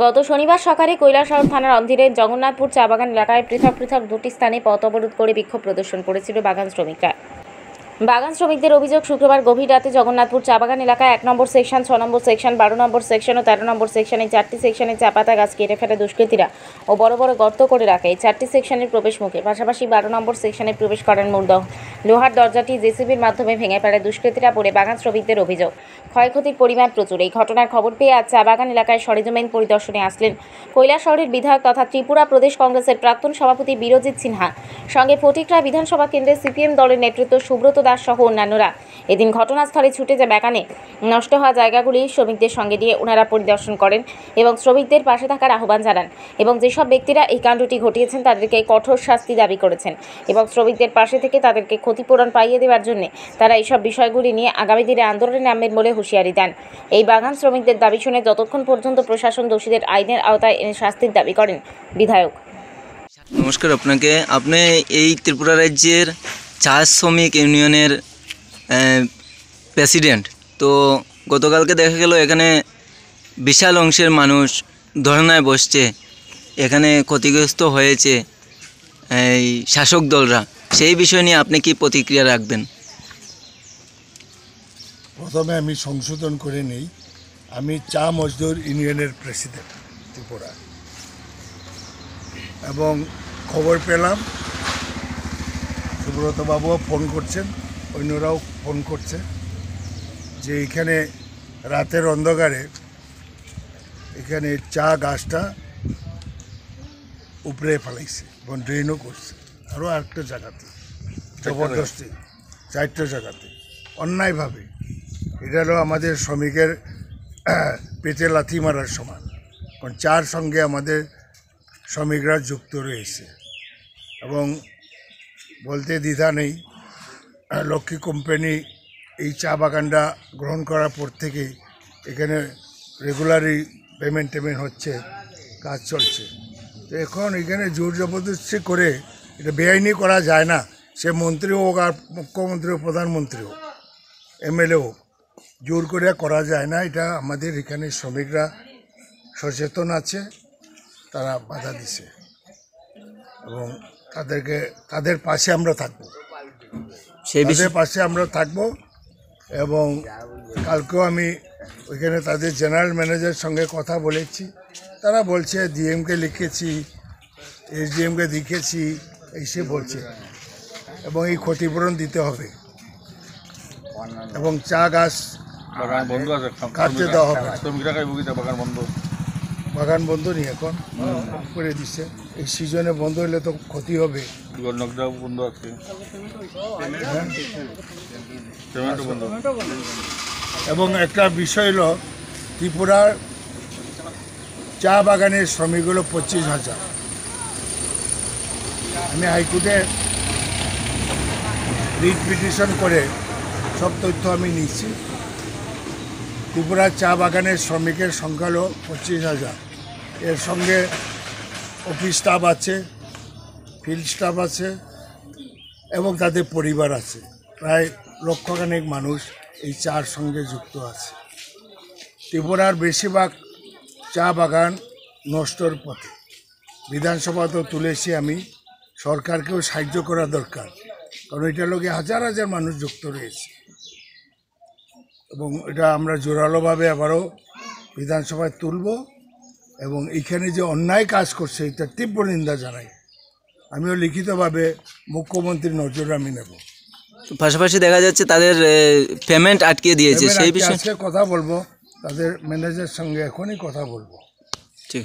গত শনিবার সকালে কৈলাসহর থানার অধীনে জগন্নাথপুর চা বাগান এলাকায় পৃথক পৃথক দুটি স্থানে পথ অবরোধ করে বিক্ষোভ প্রদর্শন করেছিল বাগান শ্রমিকরা। বাগান শ্রমিকদের অভিযোগ, শুক্রবার গভীর রাতে জগন্নাথপুর চা বাগান এলাকায় 1 নম্বর সেকশন, 6 নম্বর সেকশন, 12 নম্বর সেকশন ও 13 নম্বর সেকশনে 4টি সেকশনে চা পাতা গাছ কেটে ফেলে দুষ্কৃতীরা ও বড় বড় গর্ত করে রাখে এই 4টি সেকশনের প্রবেশ মুখে। পাশাপাশি 12 নম্বর সেকশনে প্রবেশ করার মূল লোহার দরজাটি জেসিবির মাধ্যমে ভেঙে ফেলে দুষ্কৃতীরা বলে বাগান শ্রমিকদের অভিযোগ। ক্ষয়ক্ষতির পরিমাণ প্রচুর। এই ঘটনার খবর পেয়ে আজ চা বাগান এলাকায় সরেজমিন পরিদর্শনে আসলেন কৈলাসহরের বিধায়ক তথা ত্রিপুরা প্রদেশ কংগ্রেসের প্রাক্তন সভাপতি বীরজিৎ সিনহা, সঙ্গে ফটিকরা বিধানসভা কেন্দ্রের সিপিএম দলের নেতৃত্ব সুব্রত দাস সহ অন্যান্যরা। এদিন ঘটনাস্থলে ছুটে যে বাগানে নষ্ট হওয়া জায়গাগুলি শ্রমিকদের সঙ্গে নিয়ে ওনারা পরিদর্শন করেন এবং শ্রমিকদের পাশে থাকার আহ্বান জানান এবং যেসব ব্যক্তিরা এই কাণ্ডটি ঘটিয়েছেন তাদেরকে কঠোর শাস্তি দাবি করেছেন এবং শ্রমিকদের পাশে থেকে তাদেরকে ক্ষতিপূরণ পাইয়ে দেওয়ার জন্য তারা এইসব বিষয়গুলি নিয়ে আগামী দিনে আন্দোলনে নামবেন বলে হুঁশিয়ারি দেন। এই বাগান শ্রমিকদের দাবি শুনে যতক্ষণ পর্যন্ত প্রশাসন দোষীদের আইনের আওতায় এনে শাস্তির দাবি করেন বিধায়ক। নমস্কার আপনাকে। আপনি এই ত্রিপুরা রাজ্যের চা শ্রমিক ইউনিয়নের প্রেসিডেন্ট। তো গতকালকে দেখা গেল এখানে বিশাল অংশের মানুষ ধর্নায় বসছে, এখানে ক্ষতিগ্রস্ত হয়েছে এই শাসক দলরা। সেই বিষয় নিয়ে আপনি কি প্রতিক্রিয়া রাখবেন? প্রথমে আমি সংশোধন করে নিই, আমি চা মজদুর ইউনিয়নের প্রেসিডেন্ট ত্রিপুরা, এবং খবর পেলাম সুব্রতবাবুও ফোন করছেন, অন্যরাও ফোন করছে যে এখানে রাতের অন্ধকারে এখানে চা গাছটা উপরে ফেলাইছে এবং ড্রেনও করছে, আরও আরেকটা জায়গাতে জবরদস্তি 4টে জায়গাতে অন্যায়ভাবে। এটা হলো আমাদের শ্রমিকের পেটে লাথি মারার সমান, কারণ চার সঙ্গে আমাদের শ্রমিকরা যুক্ত রয়েছে এবং বলতে দ্বিধা নেই। লক্ষ্মী কোম্পানি এই চা বাগানটা গ্রহণ করার পর থেকে এখানে রেগুলারই পেমেন্ট হচ্ছে, কাজ চলছে। তো এখন এখানে জোর জবরদস্তি করে এটা বেআইনি করা যায় না, সে মন্ত্রী হোক আর মুখ্যমন্ত্রী হোক প্রধানমন্ত্রী হোক এমএলএ হোক, জোর করে করা যায় না। এটা আমাদের এখানে শ্রমিকরা সচেতন আছে, তারা বাধা দিছে এবং তাদের পাশে আমরা থাকবো, পাশে আমরা থাকবো। এবং কালকেও আমি ওইখানে তাদের জেনারেল ম্যানেজারের সঙ্গে কথা বলেছি, তারা বলছে ডিএমকে লিখেছি, এসডিএমকে লিখেছি, এসে বলছে এবং এই ক্ষতিপূরণ দিতে হবে এবং চা গাছ কাটতে দেওয়া হবে। বাগান বন্ধ নেই, এখন করে দিচ্ছে। এই সিজনে বন্ধ হলে তো ক্ষতি হবে। এবং একটা বিষয় হলো ত্রিপুরার চা বাগানের শ্রমিকগুলো 25,000। আমি হাইকোর্টে রিট পিটিশন করে সব তথ্য আমি নিচ্ছি। ত্রিপুরার চা বাগানের শ্রমিকের সংখ্যা হলো 25,000। এর সঙ্গে অফিস স্টাফ আছে, ফিল্ড স্টাফ আছে এবং তাদের পরিবার আছে। প্রায় লক্ষখানেক মানুষ এই চার সঙ্গে যুক্ত আছে। ত্রিপুরার বেশিরভাগ চা বাগান নষ্টর পথে। বিধানসভা তো তুলেছি আমি, সরকারকেও সাহায্য করা দরকার, কারণ এটার লোকে হাজার হাজার মানুষ যুক্ত রয়েছে এবং এটা আমরা জোরালোভাবে আবারও বিধানসভায় তুলব এবং এখানে যে অন্যায় কাজ করছে এটা তীব্র নিন্দা জানাই। আমিও লিখিতভাবে মুখ্যমন্ত্রীর নজরে আমি নেব। পাশাপাশি দেখা যাচ্ছে তাদের পেমেন্ট আটকে দিয়েছে, সেই বিষয়ে কথা বলবো, তাদের ম্যানেজারের সঙ্গে এখনই কথা বলবো। ঠিক।